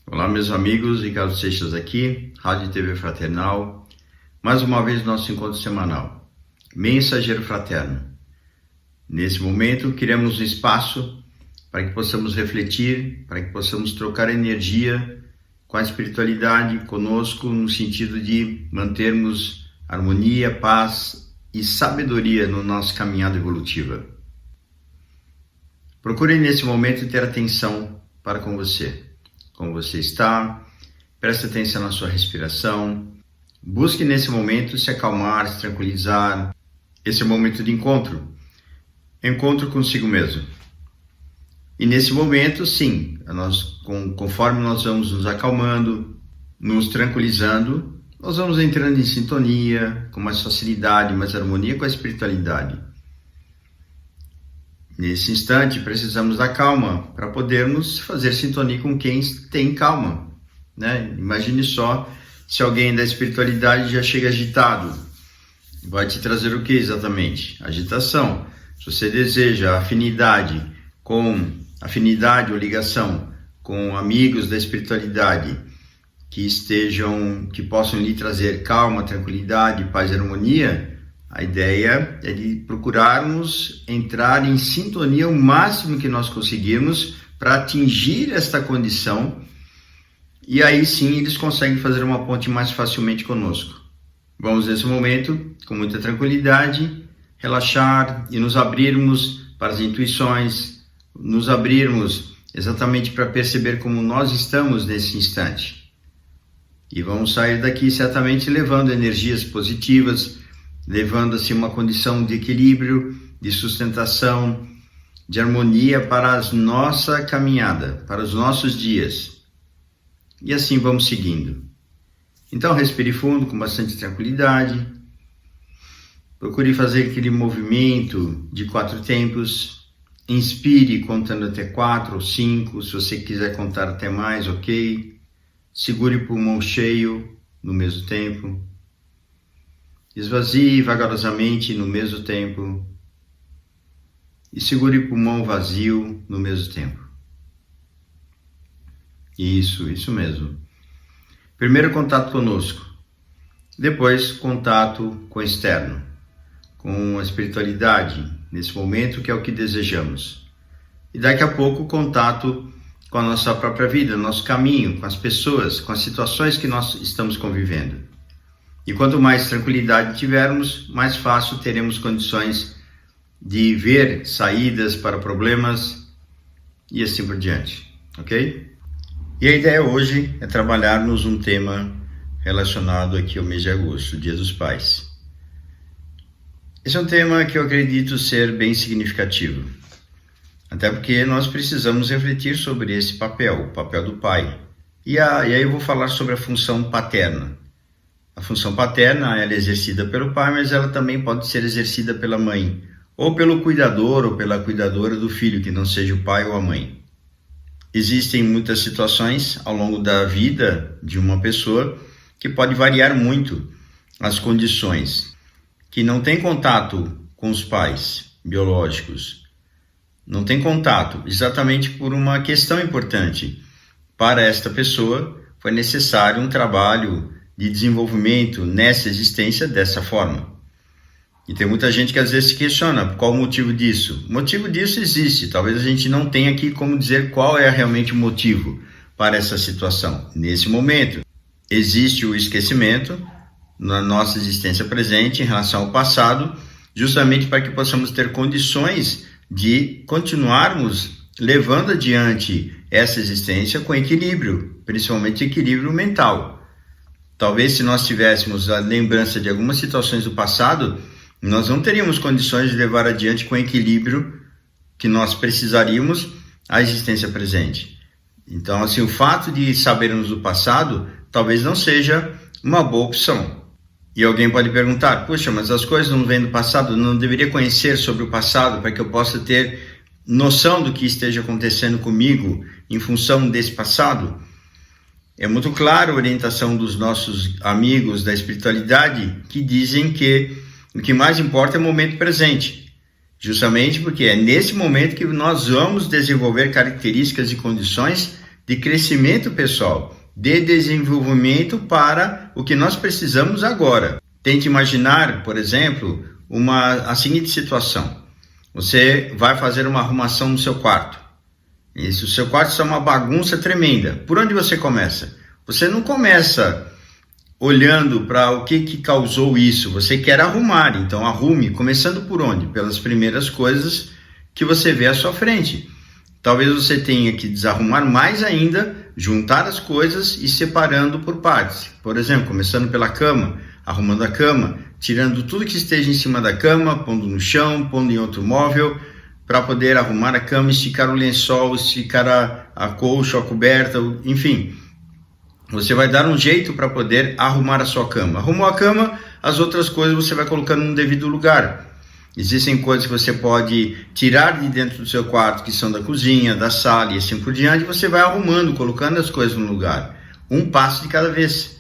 Olá, meus amigos, Ricardo Seixas aqui, Rádio e TV Fraternal. Mais uma vez nosso encontro semanal, Mensageiro Fraterno. Nesse momento, criamos um espaço para que possamos refletir, para que possamos trocar energia com a espiritualidade conosco, no sentido de mantermos harmonia, paz e sabedoria no nosso caminhada evolutiva. Procure nesse momento ter atenção para com você. Como você está, preste atenção na sua respiração, busque nesse momento se acalmar, se tranquilizar. Esse é o momento de encontro consigo mesmo. E nesse momento, sim, conforme nós vamos nos acalmando, nos tranquilizando, nós vamos entrando em sintonia, com mais facilidade, mais harmonia com a espiritualidade. Nesse instante, precisamos da calma para podermos fazer sintonia com quem tem calma, né? Imagine só se alguém da espiritualidade já chega agitado. Vai te trazer o que exatamente? Agitação. Se você deseja afinidade ou ligação com amigos da espiritualidade que possam lhe trazer calma, tranquilidade, paz e harmonia, a ideia é de procurarmos entrar em sintonia o máximo que nós conseguirmos para atingir esta condição, e aí sim eles conseguem fazer uma ponte mais facilmente conosco. Vamos nesse momento, com muita tranquilidade, relaxar e nos abrirmos para as intuições, nos abrirmos exatamente para perceber como nós estamos nesse instante. E vamos sair daqui certamente levando energias positivas, levando assim uma condição de equilíbrio, de sustentação, de harmonia para a nossa caminhada, para os nossos dias. E assim vamos seguindo. Então respire fundo com bastante tranquilidade. Procure fazer aquele movimento de 4 tempos. Inspire contando até 4 ou 5, se você quiser contar até mais, ok. Segure o pulmão cheio no mesmo tempo. Esvazie vagarosamente no mesmo tempo e segure o pulmão vazio no mesmo tempo. Isso mesmo. Primeiro contato conosco, depois contato com o externo, com a espiritualidade, nesse momento que é o que desejamos. E daqui a pouco contato com a nossa própria vida, nosso caminho, com as pessoas, com as situações que nós estamos convivendo. E quanto mais tranquilidade tivermos, mais fácil teremos condições de ver saídas para problemas e assim por diante, ok? E a ideia hoje é trabalharmos um tema relacionado aqui ao mês de agosto, Dia dos Pais. Esse é um tema que eu acredito ser bem significativo, até porque nós precisamos refletir sobre esse papel, o papel do pai. E aí eu vou falar sobre a função paterna. A função paterna ela é exercida pelo pai, mas ela também pode ser exercida pela mãe, ou pelo cuidador ou pela cuidadora do filho, que não seja o pai ou a mãe. Existem muitas situações ao longo da vida de uma pessoa que pode variar muito as condições, que não tem contato com os pais biológicos, não tem contato exatamente por uma questão importante. Para esta pessoa foi necessário um trabalho de desenvolvimento nessa existência dessa forma. E tem muita gente que às vezes se questiona qual o motivo disso. O motivo disso existe, talvez a gente não tenha aqui como dizer qual é realmente o motivo para essa situação. Nesse momento, existe o esquecimento na nossa existência presente em relação ao passado, justamente para que possamos ter condições de continuarmos levando adiante essa existência com equilíbrio, principalmente equilíbrio mental. Talvez se nós tivéssemos a lembrança de algumas situações do passado, nós não teríamos condições de levar adiante com o equilíbrio que nós precisaríamos a existência presente. Então, assim, o fato de sabermos do passado talvez não seja uma boa opção. E alguém pode perguntar, puxa, mas as coisas não vêm do passado, não deveria conhecer sobre o passado para que eu possa ter noção do que esteja acontecendo comigo em função desse passado? É muito clara a orientação dos nossos amigos da espiritualidade que dizem que o que mais importa é o momento presente. Justamente porque é nesse momento que nós vamos desenvolver características e condições de crescimento pessoal, de desenvolvimento para o que nós precisamos agora. Tente imaginar, por exemplo, a seguinte situação. Você vai fazer uma arrumação no seu quarto. E se o seu quarto está uma bagunça tremenda, por onde você começa? Você não começa olhando para o que causou isso, você quer arrumar, então arrume, começando por onde? Pelas primeiras coisas que você vê à sua frente. Talvez você tenha que desarrumar mais ainda, juntar as coisas e separando por partes. Por exemplo, começando pela cama, arrumando a cama, tirando tudo que esteja em cima da cama, pondo no chão, pondo em outro móvel, para poder arrumar a cama, esticar o lençol, esticar a colcha, a coberta, enfim. Você vai dar um jeito para poder arrumar a sua cama. Arrumou a cama, as outras coisas você vai colocando no devido lugar. Existem coisas que você pode tirar de dentro do seu quarto, que são da cozinha, da sala e assim por diante, e você vai arrumando, colocando as coisas no lugar. Um passo de cada vez.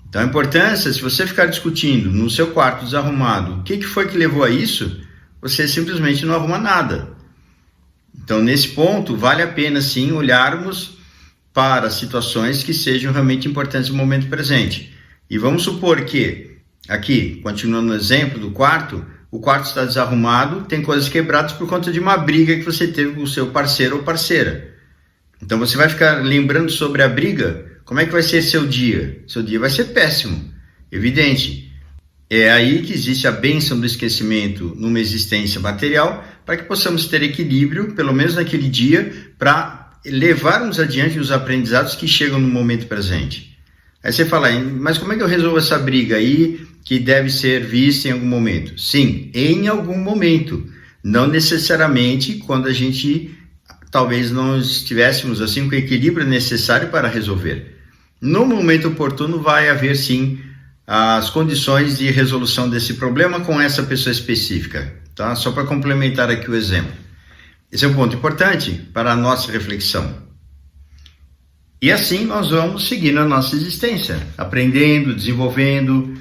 Então a importância, se você ficar discutindo no seu quarto desarrumado, o que foi que levou a isso, você simplesmente não arruma nada. Então nesse ponto, vale a pena sim olharmos para situações que sejam realmente importantes no momento presente. E vamos supor que, aqui, continuando no exemplo do quarto, o quarto está desarrumado, tem coisas quebradas por conta de uma briga que você teve com o seu parceiro ou parceira. Então você vai ficar lembrando sobre a briga, como é que vai ser seu dia? Seu dia vai ser péssimo, evidente. É aí que existe a bênção do esquecimento numa existência material, para que possamos ter equilíbrio, pelo menos naquele dia, para levarmos adiante os aprendizados que chegam no momento presente. Aí você fala, mas como é que eu resolvo essa briga aí que deve ser vista em algum momento? Sim, em algum momento. Não necessariamente quando a gente talvez não estivéssemos assim com o equilíbrio necessário para resolver. No momento oportuno vai haver sim as condições de resolução desse problema com essa pessoa específica. Tá? Só para complementar aqui o exemplo. Esse é um ponto importante para a nossa reflexão. E assim nós vamos seguindo a nossa existência, aprendendo, desenvolvendo,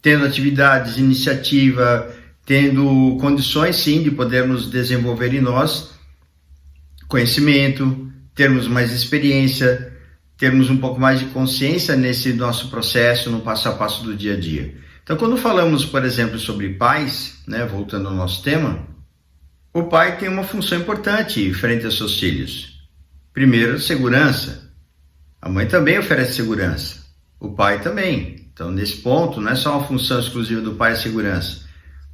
tendo atividades, iniciativa, tendo condições sim de podermos desenvolver em nós conhecimento, termos mais experiência, termos um pouco mais de consciência nesse nosso processo, no passo a passo do dia a dia. Então quando falamos, por exemplo, sobre pais, voltando ao nosso tema, o pai tem uma função importante frente aos seus filhos. Primeiro, segurança. A mãe também oferece segurança. O pai também. Então, nesse ponto, não é só uma função exclusiva do pai a segurança.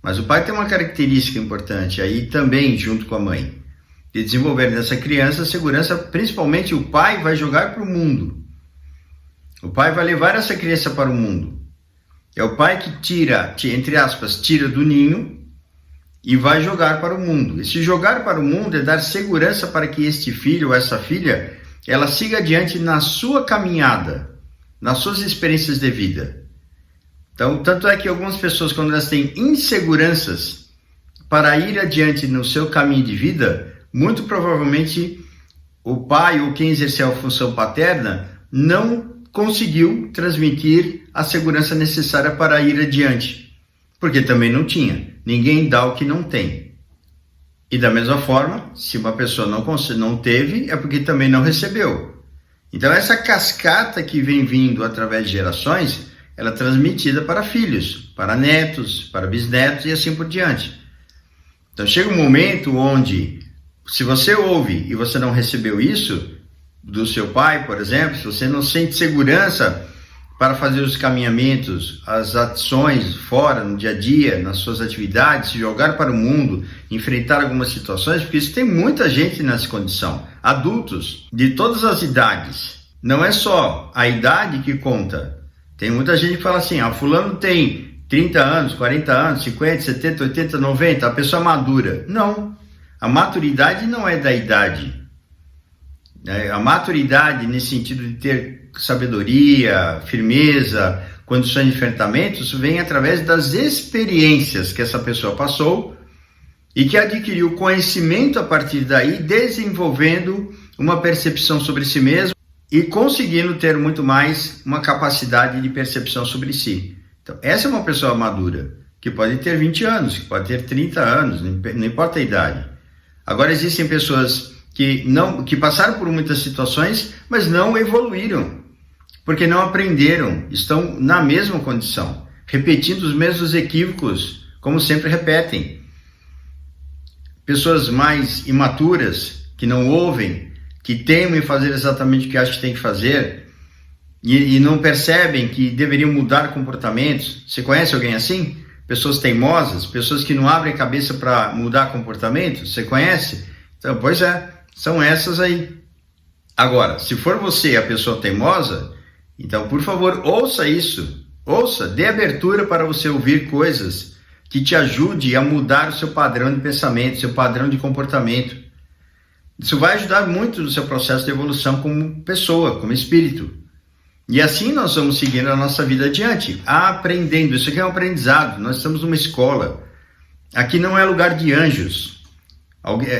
Mas o pai tem uma característica importante aí também, junto com a mãe. De desenvolver nessa criança a segurança, principalmente o pai vai jogar para o mundo. O pai vai levar essa criança para o mundo. É o pai que tira, entre aspas, tira do ninho, e vai jogar para o mundo. Esse jogar para o mundo é dar segurança para que este filho ou essa filha, ela siga adiante na sua caminhada, nas suas experiências de vida. Então, tanto é que algumas pessoas, quando elas têm inseguranças para ir adiante no seu caminho de vida, muito provavelmente o pai ou quem exerceu a função paterna não conseguiu transmitir a segurança necessária para ir adiante, porque também não tinha. Ninguém dá o que não tem. E da mesma forma, se uma pessoa não teve, é porque também não recebeu. Então essa cascata que vem vindo através de gerações, ela é transmitida para filhos, para netos, para bisnetos e assim por diante. Então chega um momento onde, se você ouve e você não recebeu isso do seu pai, por exemplo, se você não sente segurança para fazer os caminhamentos, as ações fora, no dia a dia, nas suas atividades, se jogar para o mundo, enfrentar algumas situações, porque isso tem muita gente nessa condição, adultos de todas as idades. Não é só a idade que conta. Tem muita gente que fala assim, fulano tem 30 anos, 40 anos, 50, 70, 80, 90, a pessoa madura. Não, a maturidade não é da idade. A maturidade nesse sentido de ter sabedoria, firmeza, condições de enfrentamento, isso vem através das experiências que essa pessoa passou e que adquiriu conhecimento a partir daí, desenvolvendo uma percepção sobre si mesmo e conseguindo ter muito mais uma capacidade de percepção sobre si. Então, essa é uma pessoa madura, que pode ter 20 anos, que pode ter 30 anos, não importa a idade. Agora, existem pessoas que passaram por muitas situações, mas não evoluíram, porque não aprenderam, estão na mesma condição, repetindo os mesmos equívocos, como sempre repetem. Pessoas mais imaturas, que não ouvem, que temem fazer exatamente o que acham que tem que fazer, e não percebem que deveriam mudar comportamentos. Você conhece alguém assim? Pessoas teimosas, pessoas que não abrem a cabeça para mudar comportamento? Você conhece? Então, pois é, são essas aí. Agora, se for você a pessoa teimosa, então, por favor, ouça isso. Ouça, dê abertura para você ouvir coisas que te ajude a mudar o seu padrão de pensamento, seu padrão de comportamento. Isso vai ajudar muito no seu processo de evolução como pessoa, como espírito. E assim nós vamos seguindo a nossa vida adiante, aprendendo. Isso aqui é um aprendizado, nós estamos numa escola. Aqui não é lugar de anjos.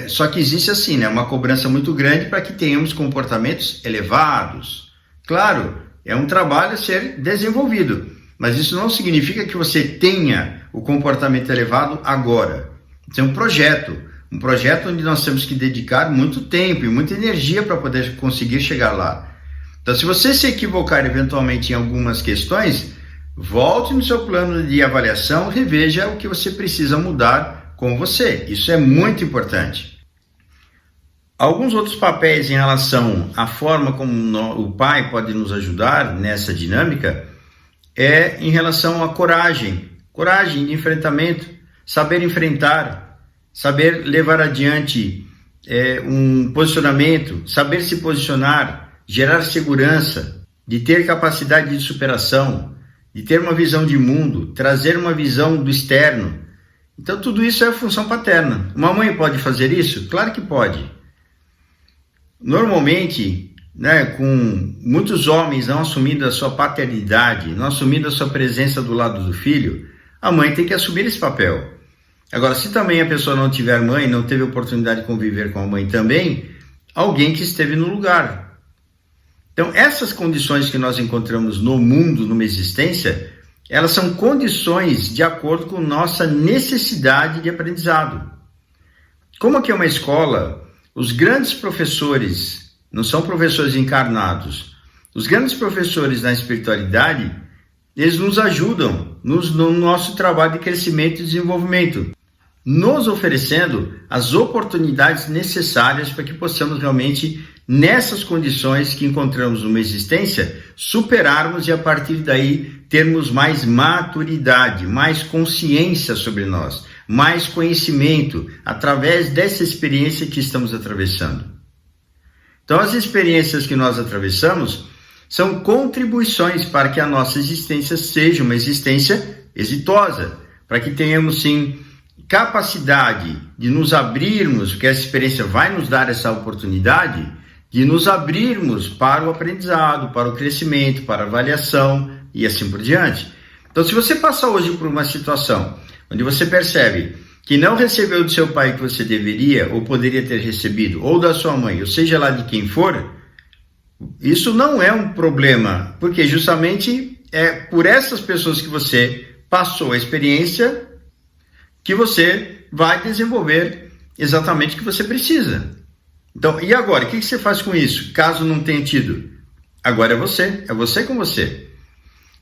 Só que existe assim, né, uma cobrança muito grande para que tenhamos comportamentos elevados. Claro, é um trabalho a ser desenvolvido, mas isso não significa que você tenha o comportamento elevado agora. Isso é um projeto onde nós temos que dedicar muito tempo e muita energia para poder conseguir chegar lá. Então, se você se equivocar eventualmente em algumas questões, volte no seu plano de avaliação, reveja o que você precisa mudar com você. Isso é muito importante. Alguns outros papéis em relação à forma como o pai pode nos ajudar nessa dinâmica é em relação à coragem de enfrentamento, saber enfrentar, saber levar adiante um posicionamento, saber se posicionar, gerar segurança, de ter capacidade de superação, de ter uma visão de mundo, trazer uma visão do externo. Então tudo isso é a função paterna. Uma mãe pode fazer isso? Claro que pode. Normalmente, né, com muitos homens não assumindo a sua paternidade, não assumindo a sua presença do lado do filho, a mãe tem que assumir esse papel. Agora, se também a pessoa não tiver mãe, não teve oportunidade de conviver com a mãe também, alguém que esteve no lugar. Então, essas condições que nós encontramos no mundo, numa existência, elas são condições de acordo com nossa necessidade de aprendizado. Como aqui é uma escola, os grandes professores, não são professores encarnados, os grandes professores na espiritualidade, eles nos ajudam no nosso trabalho de crescimento e desenvolvimento, nos oferecendo as oportunidades necessárias para que possamos realmente, nessas condições que encontramos numa existência, superarmos e a partir daí termos mais maturidade, mais consciência sobre nós, mais conhecimento através dessa experiência que estamos atravessando. Então, as experiências que nós atravessamos são contribuições para que a nossa existência seja uma existência exitosa, para que tenhamos, sim, capacidade de nos abrirmos, porque essa experiência vai nos dar essa oportunidade de nos abrirmos para o aprendizado, para o crescimento, para a avaliação e assim por diante. Então, se você passar hoje por uma situação onde você percebe que não recebeu do seu pai o que você deveria ou poderia ter recebido, ou da sua mãe, ou seja lá de quem for, isso não é um problema, porque justamente é por essas pessoas que você passou a experiência que você vai desenvolver exatamente o que você precisa. Então, e agora? O que você faz com isso, caso não tenha tido? Agora é você com você.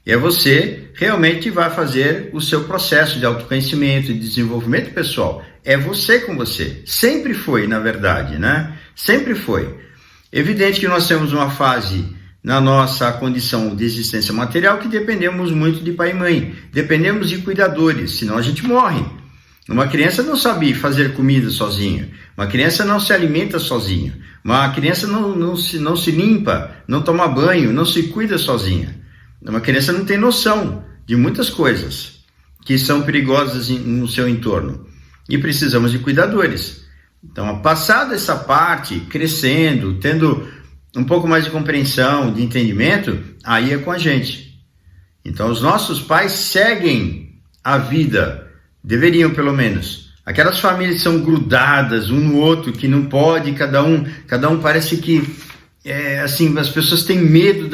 E é você realmente que vai fazer o seu processo de autoconhecimento e desenvolvimento pessoal. É você com você. Sempre foi, na verdade, né? Sempre foi. Evidente que nós temos uma fase na nossa condição de existência material que dependemos muito de pai e mãe. Dependemos de cuidadores, senão a gente morre. Uma criança não sabe fazer comida sozinha. Uma criança não se alimenta sozinha. Uma criança não se limpa, não toma banho, não se cuida sozinha. Uma criança não tem noção de muitas coisas que são perigosas no seu entorno. E precisamos de cuidadores. Então, passada essa parte, crescendo, tendo um pouco mais de compreensão, de entendimento, aí é com a gente. Então, os nossos pais seguem a vida, deveriam pelo menos. Aquelas famílias que são grudadas um no outro, que não pode, cada um parece que, assim, as pessoas têm medo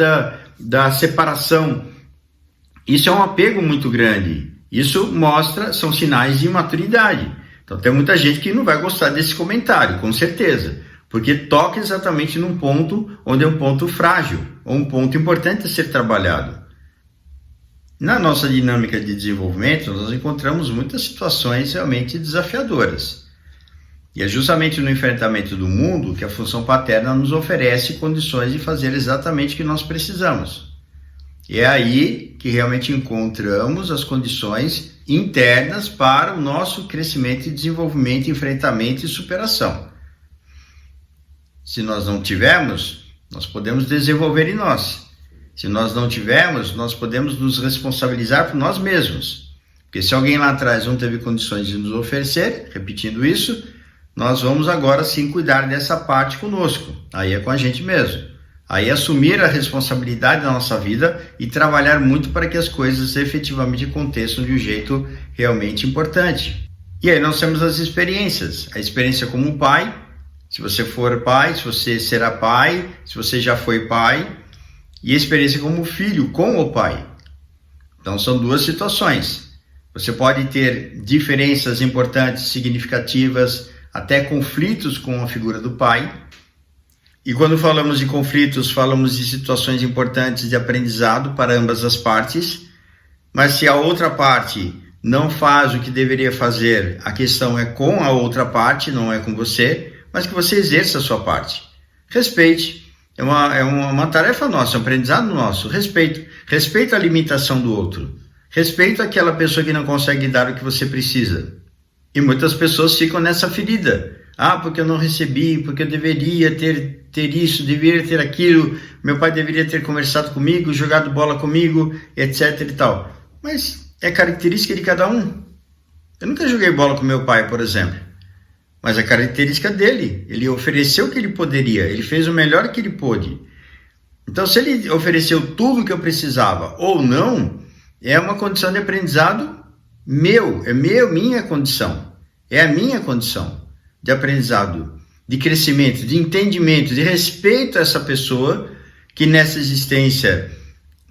da separação. Isso é um apego muito grande. Isso são sinais de imaturidade. Então tem muita gente que não vai gostar desse comentário, com certeza. porque toca exatamente num ponto onde é um ponto frágil, ou um ponto importante a ser trabalhado. Na nossa dinâmica de desenvolvimento, nós encontramos muitas situações realmente desafiadoras. E é justamente no enfrentamento do mundo que a função paterna nos oferece condições de fazer exatamente o que nós precisamos. E é aí que realmente encontramos as condições internas para o nosso crescimento e desenvolvimento, enfrentamento e superação. Se nós não tivermos, nós podemos desenvolver em nós. Se nós não tivermos, nós podemos nos responsabilizar por nós mesmos. Porque se alguém lá atrás não teve condições de nos oferecer, repetindo isso, nós vamos agora sim cuidar dessa parte conosco. Aí é com a gente mesmo. Aí assumir a responsabilidade da nossa vida e trabalhar muito para que as coisas efetivamente aconteçam de um jeito realmente importante. E aí nós temos as experiências. A experiência como pai, se você for pai, se você será pai, se você já foi pai, e a experiência como filho com o pai. Então são duas situações. Você pode ter diferenças importantes, significativas, até conflitos com a figura do pai. E quando falamos de conflitos, falamos de situações importantes de aprendizado para ambas as partes. Mas se a outra parte não faz o que deveria fazer, a questão é com a outra parte, não é com você, mas que você exerça a sua parte. Respeite. É uma tarefa nossa, um aprendizado nosso. Respeito a limitação do outro. Respeito aquela pessoa que não consegue dar o que você precisa. E muitas pessoas ficam nessa ferida. Porque eu não recebi, porque eu deveria ter isso, deveria ter aquilo, meu pai deveria ter conversado comigo, jogado bola comigo, etc e tal. Mas é característica de cada um. Eu nunca joguei bola com meu pai, por exemplo. Mas é característica dele. Ele ofereceu o que ele poderia, ele fez o melhor que ele pôde. Então, se ele ofereceu tudo o que eu precisava ou não, é uma condição de aprendizado minha condição. É a minha condição de aprendizado, de crescimento, de entendimento, de respeito a essa pessoa que nessa existência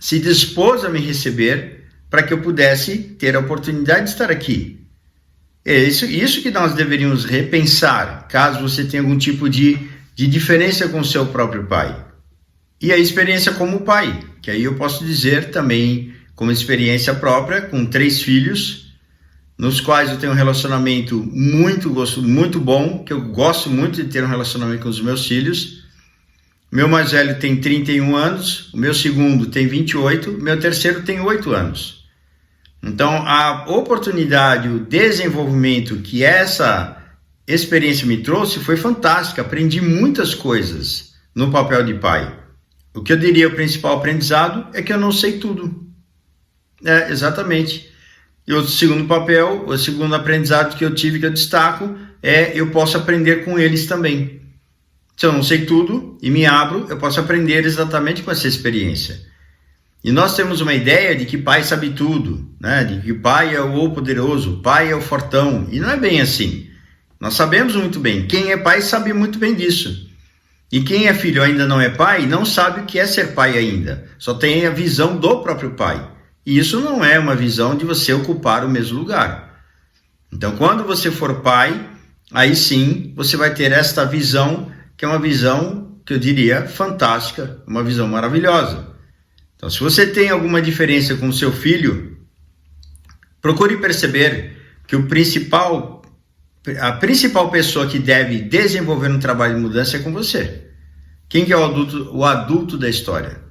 se dispôs a me receber para que eu pudesse ter a oportunidade de estar aqui. É isso que nós deveríamos repensar, caso você tenha algum tipo de diferença com o seu próprio pai. E a experiência como pai, que aí eu posso dizer também como experiência própria, com 3 filhos, nos quais eu tenho um relacionamento muito bom, que eu gosto muito de ter um relacionamento com os meus filhos. Meu mais velho tem 31 anos, o meu segundo tem 28, o meu terceiro tem 8 anos. Então, a oportunidade, o desenvolvimento que essa experiência me trouxe foi fantástica. Aprendi muitas coisas no papel de pai. O que eu diria o principal aprendizado é que eu não sei tudo. Exatamente. E o segundo papel, o segundo aprendizado que eu tive, que eu destaco, eu posso aprender com eles também. Se eu não sei tudo e me abro, eu posso aprender exatamente com essa experiência. E nós temos uma ideia de que pai sabe tudo, né? De que pai é o poderoso, pai é o fortão, e não é bem assim. Nós sabemos muito bem, quem é pai sabe muito bem disso. E quem é filho ainda não é pai, não sabe o que é ser pai ainda, só tem a visão do próprio pai. E isso não é uma visão de você ocupar o mesmo lugar. Então, quando você for pai, aí sim você vai ter esta visão, que é uma visão que eu diria fantástica, uma visão maravilhosa. Então, se você tem alguma diferença com o seu filho, procure perceber que a principal pessoa que deve desenvolver um trabalho de mudança é com você. Quem que é o adulto da história?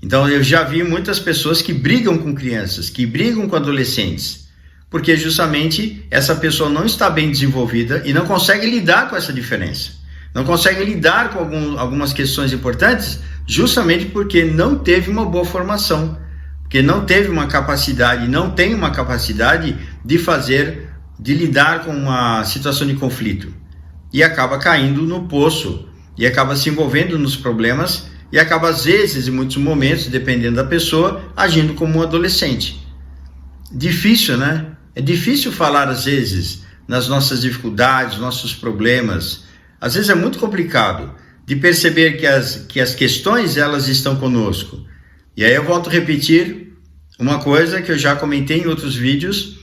Então, eu já vi muitas pessoas que brigam com crianças, que brigam com adolescentes, porque justamente essa pessoa não está bem desenvolvida e não consegue lidar com essa diferença. Não consegue lidar com algumas questões importantes, justamente porque não teve uma boa formação, porque não teve uma capacidade, não tem uma capacidade de lidar com uma situação de conflito. E acaba caindo no poço, e acaba se envolvendo nos problemas, e acaba às vezes, em muitos momentos, dependendo da pessoa, agindo como um adolescente. Difícil, né? É difícil falar às vezes nas nossas dificuldades, nossos problemas. Às vezes é muito complicado de perceber que as questões elas estão conosco. E aí eu volto a repetir uma coisa que eu já comentei em outros vídeos,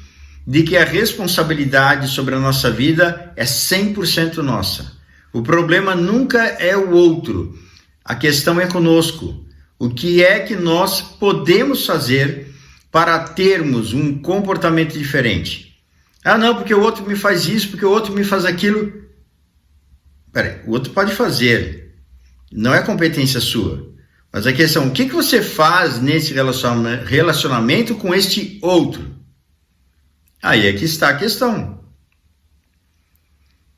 de que a responsabilidade sobre a nossa vida é 100% nossa. O problema nunca é o outro. A questão é conosco. O que é que nós podemos fazer para termos um comportamento diferente? Ah, não, porque o outro me faz isso, porque o outro me faz aquilo. Peraí, o outro pode fazer. Não é competência sua. Mas a questão, o que você faz nesse relacionamento com este outro? Aí é que está a questão.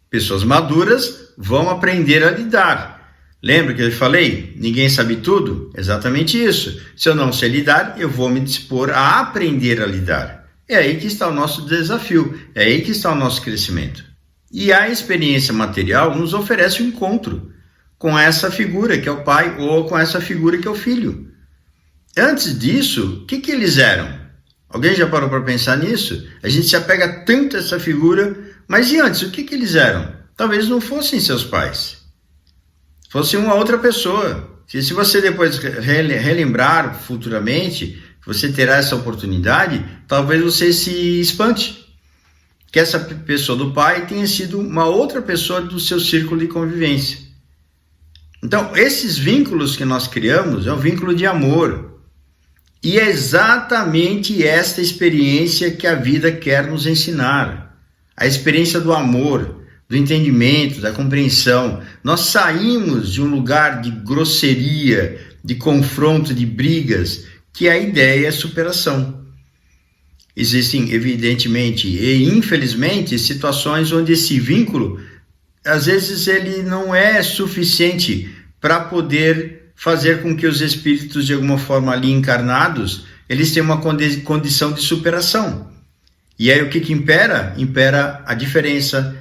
Pessoas maduras vão aprender a lidar. Lembra que eu falei? Ninguém sabe tudo? Exatamente isso. Se eu não sei lidar, eu vou me dispor a aprender a lidar. É aí que está o nosso desafio. É aí que está o nosso crescimento. E a experiência material nos oferece um encontro com essa figura que é o pai ou com essa figura que é o filho. Antes disso, o que eles eram? Alguém já parou para pensar nisso? A gente se apega tanto a essa figura, mas e antes, o que eles eram? Talvez não fossem seus pais. Fosse uma outra pessoa. Se você depois relembrar futuramente, você terá essa oportunidade, talvez você se espante. Que essa pessoa do pai tenha sido uma outra pessoa do seu círculo de convivência. Então, esses vínculos que nós criamos é um vínculo de amor. E é exatamente esta experiência que a vida quer nos ensinar. A experiência do amor, do entendimento, da compreensão. Nós saímos de um lugar de grosseria, de confronto, de brigas, que a ideia é superação. Existem, evidentemente e infelizmente, situações onde esse vínculo, às vezes, ele não é suficiente para poder fazer com que os espíritos, de alguma forma ali encarnados, eles tenham uma condição de superação. E aí o que impera? Impera a diferença,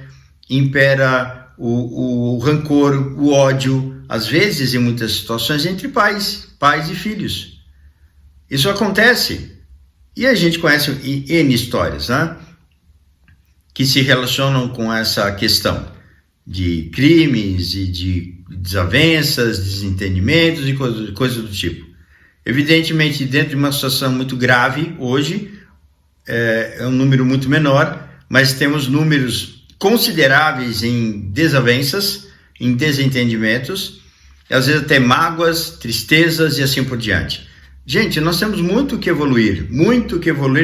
impera o rancor, o ódio, às vezes, em muitas situações, entre pais e filhos. Isso acontece. E a gente conhece N histórias, né? Que se relacionam com essa questão de crimes e de desavenças, desentendimentos e coisas do tipo. Evidentemente, dentro de uma situação muito grave, hoje, é um número muito menor, mas temos números consideráveis em desavenças, em desentendimentos, às vezes até mágoas, tristezas e assim por diante. Gente, nós temos muito que evoluir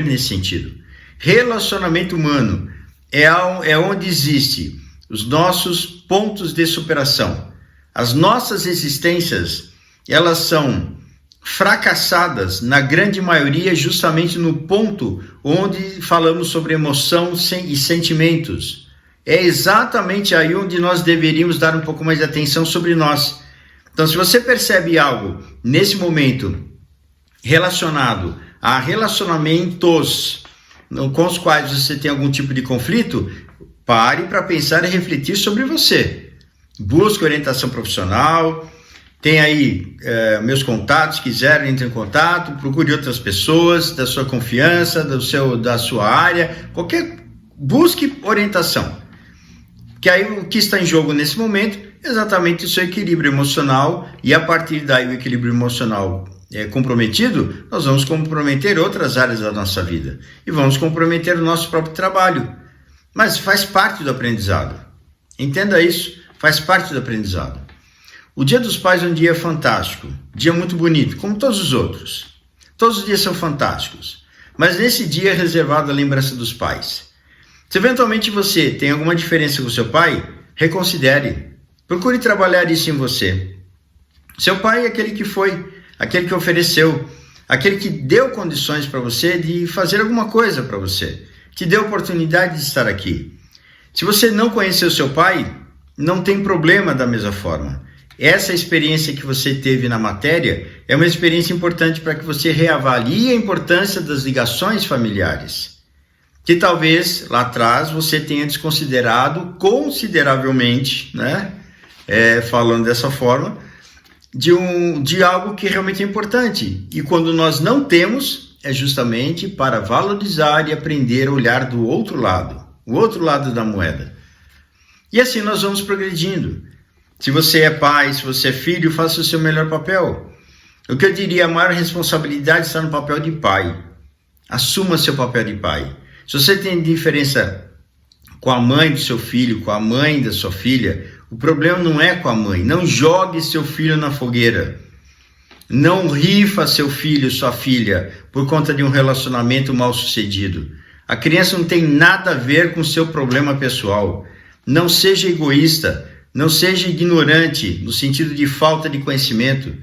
nesse sentido. Relacionamento humano é onde existe os nossos pontos de superação. As nossas existências, elas são fracassadas, na grande maioria, justamente no ponto onde falamos sobre emoção e sentimentos. É exatamente aí onde nós deveríamos dar um pouco mais de atenção sobre nós. Então, se você percebe algo nesse momento relacionado a relacionamentos com os quais você tem algum tipo de conflito, pare para pensar e refletir sobre você. Busque orientação profissional, tem aí meus contatos, se quiser, entre em contato, procure outras pessoas da sua confiança, da sua área, busque orientação. Que aí o que está em jogo nesse momento é exatamente o seu equilíbrio emocional, e a partir daí o equilíbrio emocional comprometido, nós vamos comprometer outras áreas da nossa vida e vamos comprometer o nosso próprio trabalho. Mas faz parte do aprendizado. Entenda isso, faz parte do aprendizado. O Dia dos Pais é um dia fantástico, dia muito bonito, como todos os outros. Todos os dias são fantásticos, mas nesse dia é reservado a lembrança dos pais. Se eventualmente você tem alguma diferença com seu pai, reconsidere. Procure trabalhar isso em você. Seu pai é aquele que foi, aquele que ofereceu, aquele que deu condições para você de fazer alguma coisa para você, te deu oportunidade de estar aqui. Se você não conheceu seu pai, não tem problema da mesma forma. Essa experiência que você teve na matéria é uma experiência importante para que você reavalie a importância das ligações familiares, que talvez lá atrás você tenha desconsiderado consideravelmente, né? Falando dessa forma, de algo que realmente é importante. E quando nós não temos, é justamente para valorizar e aprender a olhar do outro lado, o outro lado da moeda. E assim nós vamos progredindo. Se você é pai, se você é filho, faça o seu melhor papel. O que eu diria, a maior responsabilidade está no papel de pai. Assuma seu papel de pai. Se você tem diferença com a mãe do seu filho, com a mãe da sua filha, O problema não é com a mãe. Não jogue seu filho na fogueira. Não rifa seu filho, sua filha, por conta de um relacionamento mal sucedido. A criança não tem nada a ver com seu problema pessoal. Não seja egoísta. Não seja ignorante, no sentido de falta de conhecimento.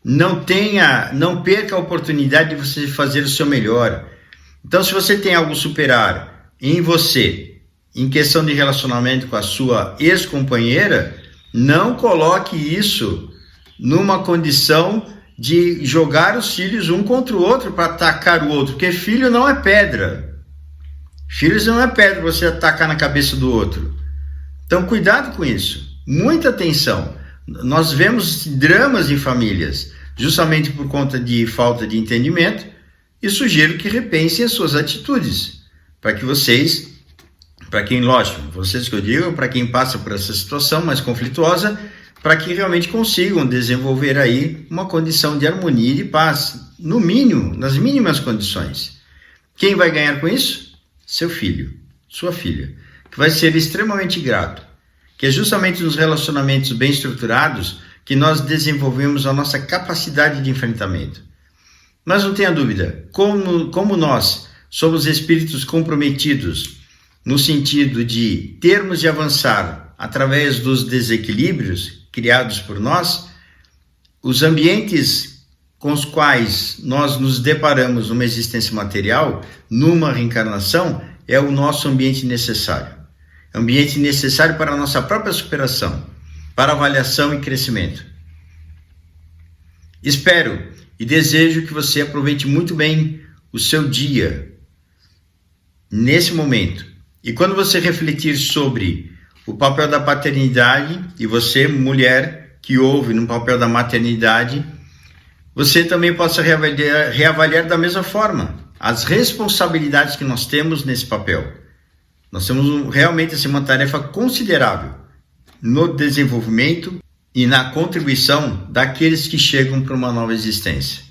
Não perca a oportunidade de você fazer o seu melhor. Então, se você tem algo a superar em você, em questão de relacionamento com a sua ex-companheira, não coloque isso numa condição de jogar os filhos um contra o outro para atacar o outro, porque filho não é pedra. Filhos não é pedra você atacar na cabeça do outro. Então, cuidado com isso. Muita atenção. Nós vemos dramas em famílias, justamente por conta de falta de entendimento, e sugiro que repensem as suas atitudes, para que vocês que eu digo, para quem passa por essa situação mais conflituosa, para que realmente consigam desenvolver aí uma condição de harmonia e de paz, no mínimo, nas mínimas condições. Quem vai ganhar com isso? Seu filho, sua filha, que vai ser extremamente grato, que é justamente nos relacionamentos bem estruturados que nós desenvolvemos a nossa capacidade de enfrentamento. Mas não tenha dúvida, como nós somos espíritos comprometidos no sentido de termos de avançar através dos desequilíbrios criados por nós, os ambientes com os quais nós nos deparamos numa existência material, numa reencarnação, é o nosso ambiente necessário. Ambiente necessário para a nossa própria superação, para avaliação e crescimento. Espero e desejo que você aproveite muito bem o seu dia nesse momento. E quando você refletir sobre o papel da paternidade, e você, mulher, que ouve no papel da maternidade, você também possa reavaliar da mesma forma as responsabilidades que nós temos nesse papel. Nós temos realmente uma tarefa considerável no desenvolvimento e na contribuição daqueles que chegam para uma nova existência.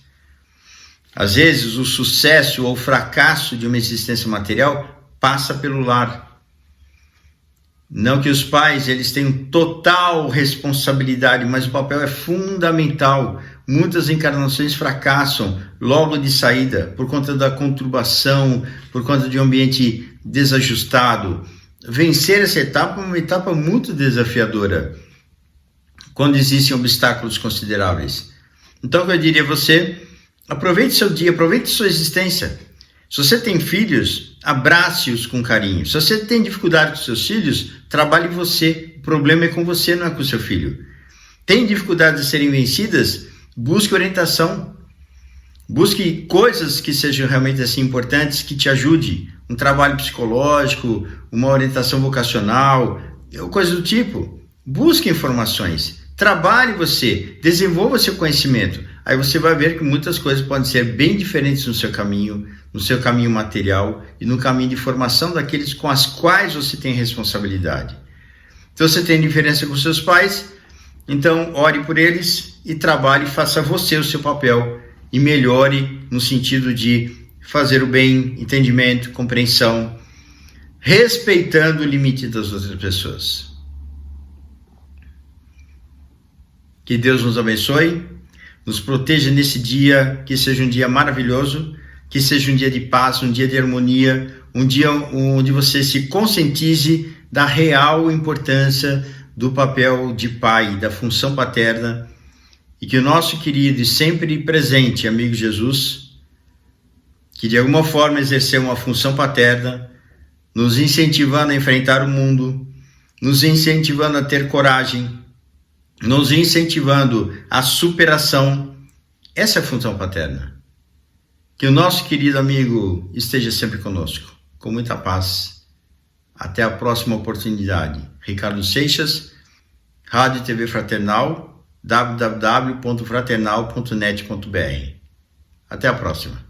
Às vezes, o sucesso ou o fracasso de uma existência material passa pelo lar. Não que os pais eles tenham total responsabilidade, mas o papel é fundamental. Muitas encarnações fracassam logo de saída por conta da conturbação, por conta de um ambiente desajustado. Vencer essa etapa é uma etapa muito desafiadora, quando existem obstáculos consideráveis. Então, eu diria a você, aproveite seu dia, aproveite sua existência. Se você tem filhos, abrace-os com carinho. Se você tem dificuldade com seus filhos, trabalhe você. O problema é com você, não é com o seu filho. Tem dificuldades de serem vencidas? Busque orientação. Busque coisas que sejam realmente assim importantes, que te ajude. Um trabalho psicológico, uma orientação vocacional, coisa do tipo. Busque informações. Trabalhe você. Desenvolva seu conhecimento. Aí você vai ver que muitas coisas podem ser bem diferentes no seu caminho material e no caminho de formação daqueles com as quais você tem responsabilidade. Então, você tem diferença com seus pais, então ore por eles e trabalhe, faça você o seu papel e melhore no sentido de fazer o bem, entendimento, compreensão, respeitando o limite das outras pessoas. Que Deus nos abençoe, nos proteja nesse dia, que seja um dia maravilhoso, que seja um dia de paz, um dia de harmonia, um dia onde você se conscientize da real importância do papel de pai, da função paterna, e que o nosso querido e sempre presente amigo Jesus, que de alguma forma exerceu uma função paterna, nos incentivando a enfrentar o mundo, nos incentivando a ter coragem, nos incentivando a superação. Essa é a função paterna. Que o nosso querido amigo esteja sempre conosco, com muita paz. Até a próxima oportunidade. Ricardo Seixas, Rádio e TV Fraternal, www.fraternal.net.br. Até a próxima.